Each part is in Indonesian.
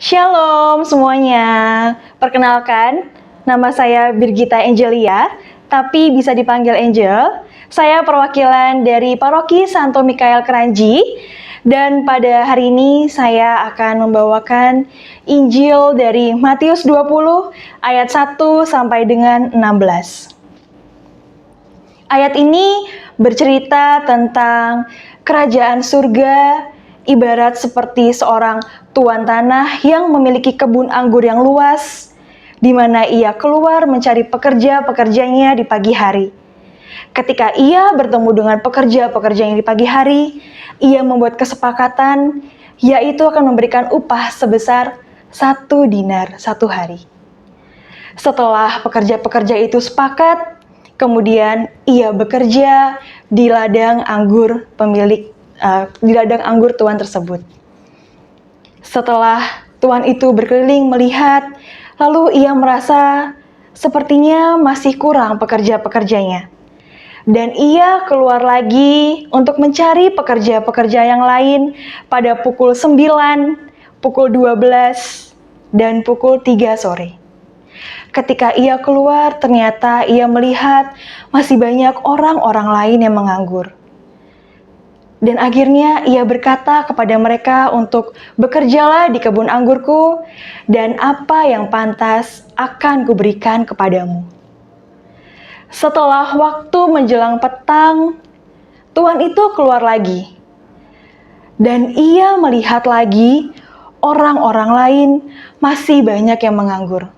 Shalom semuanya. Perkenalkan, nama saya Birgita Angelia, tapi bisa dipanggil Angel. Saya perwakilan dari Paroki Santo Mikael Kranji, dan pada hari ini saya akan membawakan Injil dari Matius 20 ayat 1 sampai dengan 16. Ayat ini bercerita tentang kerajaan surga, ibarat seperti seorang tuan tanah yang memiliki kebun anggur yang luas, di mana ia keluar mencari pekerja-pekerjanya di pagi hari. Ketika ia bertemu dengan pekerja-pekerjanya di pagi hari, ia membuat kesepakatan, yaitu akan memberikan upah sebesar 1 dinar 1 hari. Setelah pekerja-pekerja itu sepakat, kemudian ia bekerja di ladang anggur di ladang anggur tuan tersebut. Setelah tuan itu berkeliling melihat, lalu ia merasa sepertinya masih kurang pekerja-pekerjanya. Dan ia keluar lagi untuk mencari pekerja-pekerja yang lain pada pukul 9, pukul 12, dan pukul 3 sore. Ketika ia keluar, ternyata ia melihat masih banyak orang-orang lain yang menganggur. Dan akhirnya ia berkata kepada mereka untuk bekerjalah di kebun anggurku, dan apa yang pantas akan kuberikan kepadamu. Setelah waktu menjelang petang, tuan itu keluar lagi. Dan ia melihat lagi orang-orang lain masih banyak yang menganggur.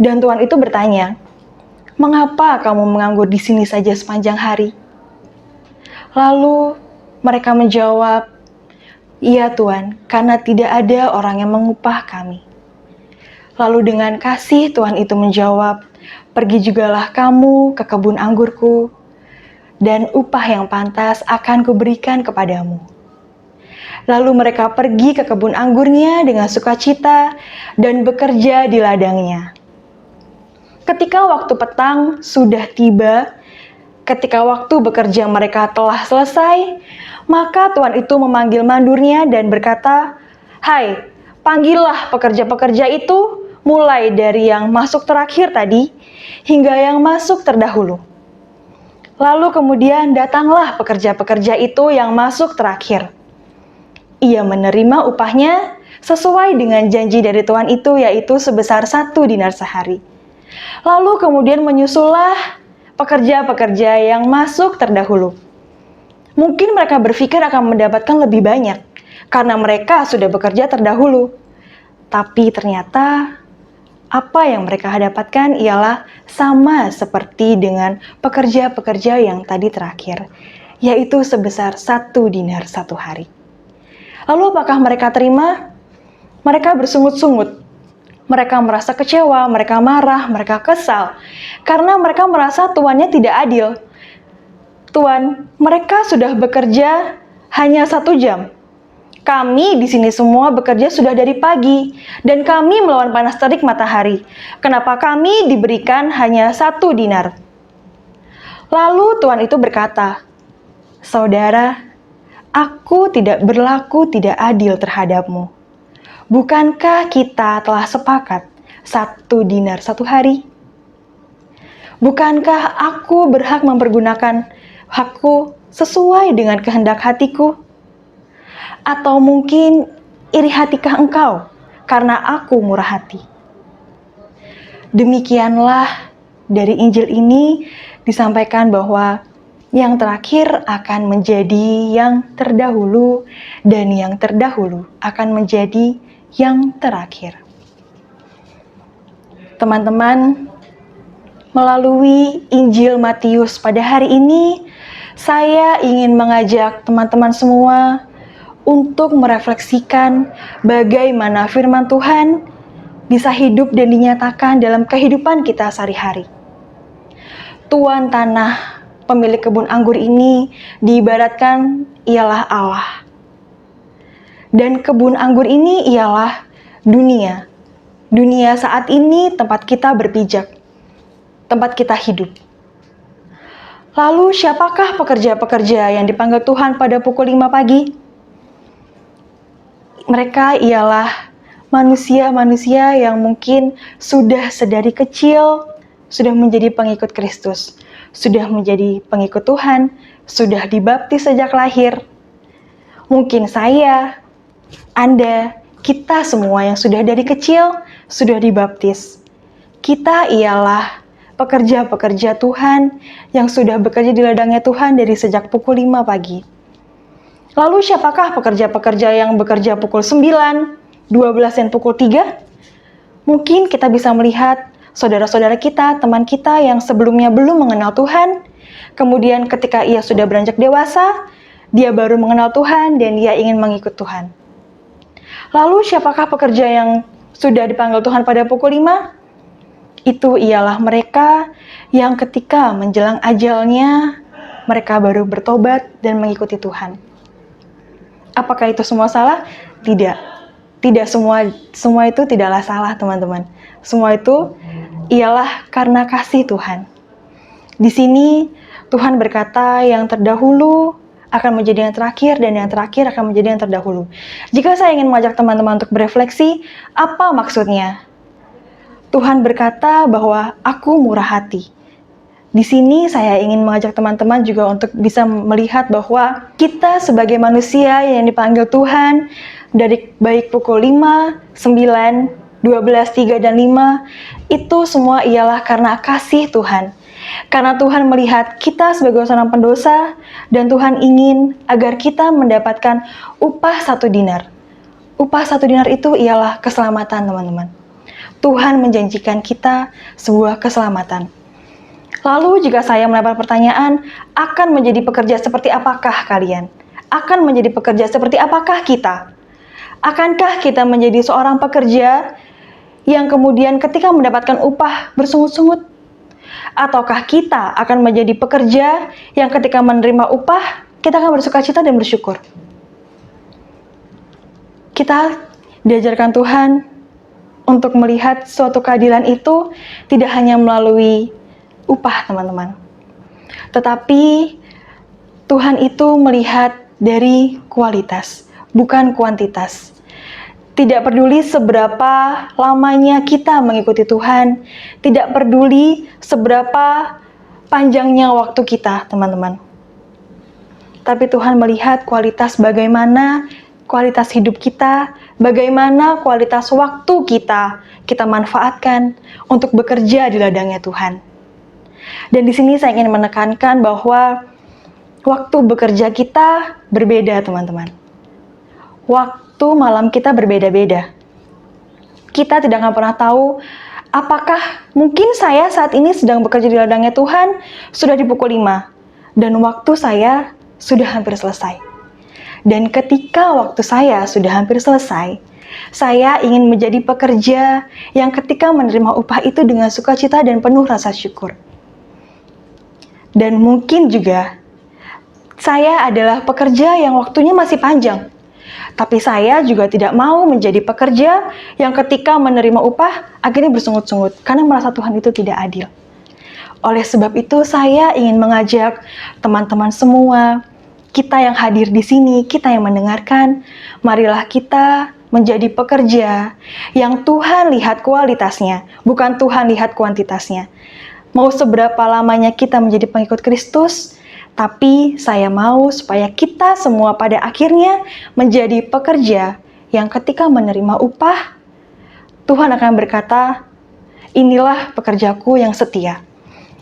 Dan tuan itu bertanya, "Mengapa kamu menganggur di sini saja sepanjang hari?" Lalu mereka menjawab, "Iya Tuan, karena tidak ada orang yang mengupah kami." Lalu dengan kasih Tuan itu menjawab, "Pergi jugalah kamu ke kebun anggurku, dan upah yang pantas akan kuberikan kepadamu." Lalu mereka pergi ke kebun anggurnya dengan sukacita dan bekerja di ladangnya. Ketika waktu petang sudah tiba, ketika waktu bekerja mereka telah selesai, maka tuan itu memanggil mandurnya dan berkata, "Hai, panggillah pekerja-pekerja itu mulai dari yang masuk terakhir tadi hingga yang masuk terdahulu." Lalu kemudian datanglah pekerja-pekerja itu yang masuk terakhir. Ia menerima upahnya sesuai dengan janji dari tuan itu, yaitu sebesar 1 dinar sehari. Lalu kemudian menyusullah pekerja-pekerja yang masuk terdahulu. Mungkin mereka berpikir akan mendapatkan lebih banyak karena mereka sudah bekerja terdahulu. Tapi ternyata apa yang mereka dapatkan ialah sama seperti dengan pekerja-pekerja yang tadi terakhir, yaitu sebesar 1 dinar 1 hari. Lalu apakah mereka terima? Mereka bersungut-sungut. Mereka merasa kecewa, mereka marah, mereka kesal, karena mereka merasa tuannya tidak adil. "Tuan, mereka sudah bekerja hanya 1 jam. Kami di sini semua bekerja sudah dari pagi, dan kami melawan panas terik matahari. Kenapa kami diberikan hanya 1 dinar?" Lalu tuan itu berkata, "Saudara, aku tidak berlaku tidak adil terhadapmu. Bukankah kita telah sepakat 1 dinar 1 hari? Bukankah aku berhak mempergunakan hakku sesuai dengan kehendak hatiku? Atau mungkin iri hatikah engkau karena aku murah hati?" Demikianlah dari Injil ini disampaikan bahwa yang terakhir akan menjadi yang terdahulu, dan yang terdahulu akan menjadi yang terakhir. Teman-teman, melalui Injil Matius pada hari ini, saya ingin mengajak teman-teman semua untuk merefleksikan bagaimana firman Tuhan bisa hidup dan dinyatakan dalam kehidupan kita sehari-hari. Tuan tanah, pemilik kebun anggur ini diibaratkan ialah Allah. Dan kebun anggur ini ialah dunia. Dunia saat ini tempat kita berpijak, tempat kita hidup. Lalu siapakah pekerja-pekerja yang dipanggil Tuhan pada pukul 5 pagi? Mereka ialah manusia-manusia yang mungkin sudah sedari kecil sudah menjadi pengikut Kristus, sudah menjadi pengikut Tuhan, sudah dibaptis sejak lahir. Mungkin saya, Anda, kita semua yang sudah dari kecil sudah dibaptis. Kita ialah pekerja-pekerja Tuhan yang sudah bekerja di ladangnya Tuhan dari sejak pukul 5 pagi. Lalu siapakah pekerja-pekerja yang bekerja pukul 9, 12 dan pukul 3? Mungkin kita bisa melihat saudara-saudara kita, teman kita yang sebelumnya belum mengenal Tuhan, kemudian ketika ia sudah beranjak dewasa, dia baru mengenal Tuhan dan dia ingin mengikut Tuhan. Lalu siapakah pekerja yang sudah dipanggil Tuhan pada pukul 5? Itu ialah mereka yang ketika menjelang ajalnya, mereka baru bertobat dan mengikuti Tuhan. Apakah itu semua salah? Tidak. Tidak semua itu tidaklah salah, teman-teman. Semua itu ialah karena kasih Tuhan. Di sini Tuhan berkata yang terdahulu akan menjadi yang terakhir dan yang terakhir akan menjadi yang terdahulu. Jika saya ingin mengajak teman-teman untuk berefleksi, apa maksudnya? Tuhan berkata bahwa aku murah hati. Di sini saya ingin mengajak teman-teman juga untuk bisa melihat bahwa kita sebagai manusia yang dipanggil Tuhan dari baik pukul 5, 9, 12, 3, dan 5, itu semua ialah karena kasih Tuhan. Karena Tuhan melihat kita sebagai seorang pendosa, dan Tuhan ingin agar kita mendapatkan upah 1 dinar. Upah 1 dinar itu ialah keselamatan, teman-teman. Tuhan menjanjikan kita sebuah keselamatan. Lalu jika saya melempar pertanyaan, akan menjadi pekerja seperti apakah kalian? Akan menjadi pekerja seperti apakah kita? Akankah kita menjadi seorang pekerja yang kemudian ketika mendapatkan upah bersungut-sungut? Ataukah kita akan menjadi pekerja yang ketika menerima upah, kita akan bersukacita dan bersyukur? Kita diajarkan Tuhan untuk melihat suatu keadilan itu tidak hanya melalui upah, teman-teman. Tetapi Tuhan itu melihat dari kualitas, bukan kuantitas. Tidak peduli seberapa lamanya kita mengikuti Tuhan, tidak peduli seberapa panjangnya waktu kita, teman-teman. Tapi Tuhan melihat kualitas bagaimana kualitas hidup kita, bagaimana kualitas waktu kita manfaatkan untuk bekerja di ladangnya Tuhan. Dan di sini saya ingin menekankan bahwa waktu bekerja kita berbeda, teman-teman. Waktu malam kita berbeda-beda. Kita tidak akan pernah tahu apakah mungkin saya saat ini sedang bekerja di ladangnya Tuhan sudah di pukul 5 dan waktu saya sudah hampir selesai. Dan ketika waktu saya sudah hampir selesai, saya ingin menjadi pekerja yang ketika menerima upah itu dengan sukacita dan penuh rasa syukur. Dan mungkin juga saya adalah pekerja yang waktunya masih panjang. Tapi saya juga tidak mau menjadi pekerja yang ketika menerima upah akhirnya bersungut-sungut karena merasa Tuhan itu tidak adil. Oleh sebab itu saya ingin mengajak teman-teman semua, kita yang hadir di sini, kita yang mendengarkan, marilah kita menjadi pekerja yang Tuhan lihat kualitasnya, bukan Tuhan lihat kuantitasnya. Mau seberapa lamanya kita menjadi pengikut Kristus, tapi saya mau supaya kita semua pada akhirnya menjadi pekerja yang ketika menerima upah, Tuhan akan berkata, inilah pekerjaku yang setia,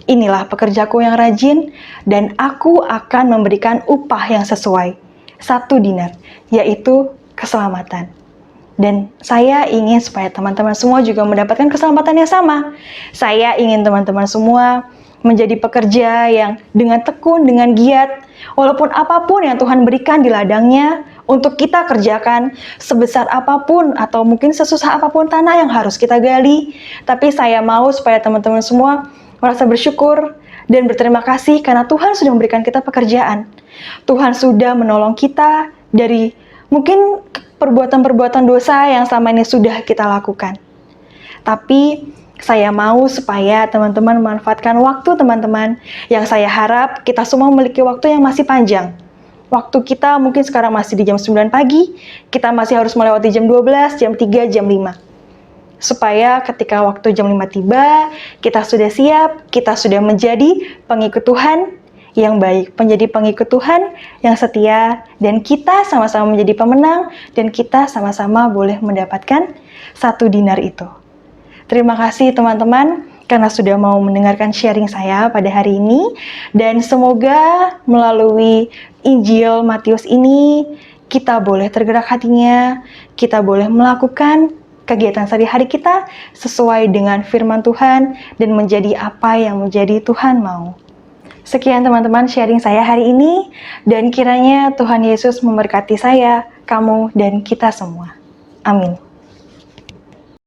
inilah pekerjaku yang rajin, dan aku akan memberikan upah yang sesuai, 1 dinar, yaitu keselamatan. Dan saya ingin supaya teman-teman semua juga mendapatkan keselamatan yang sama. Saya ingin teman-teman semua menjadi pekerja yang dengan tekun, dengan giat, walaupun apapun yang Tuhan berikan di ladangnya untuk kita kerjakan, sebesar apapun atau mungkin sesusah apapun tanah yang harus kita gali, tapi saya mau supaya teman-teman semua merasa bersyukur dan berterima kasih karena Tuhan sudah memberikan kita pekerjaan. Tuhan sudah menolong kita dari mungkin perbuatan-perbuatan dosa yang selama ini sudah kita lakukan. Tapi saya mau supaya teman-teman memanfaatkan waktu teman-teman yang saya harap kita semua memiliki waktu yang masih panjang. Waktu kita mungkin sekarang masih di jam 9 pagi, kita masih harus melewati jam 12, jam 3, jam 5. Supaya ketika waktu jam 5 tiba, kita sudah siap, kita sudah menjadi pengikut Tuhan yang baik, menjadi pengikut Tuhan yang setia, dan kita sama-sama menjadi pemenang, dan kita sama-sama boleh mendapatkan 1 dinar itu. Terima kasih teman-teman, karena sudah mau mendengarkan sharing saya pada hari ini, dan semoga melalui Injil Matius ini kita boleh tergerak hatinya, kita boleh melakukan kegiatan sehari-hari kita sesuai dengan firman Tuhan dan menjadi apa yang menjadi Tuhan mau. Sekian teman-teman sharing saya hari ini, dan kiranya Tuhan Yesus memberkati saya, kamu, dan kita semua. Amin.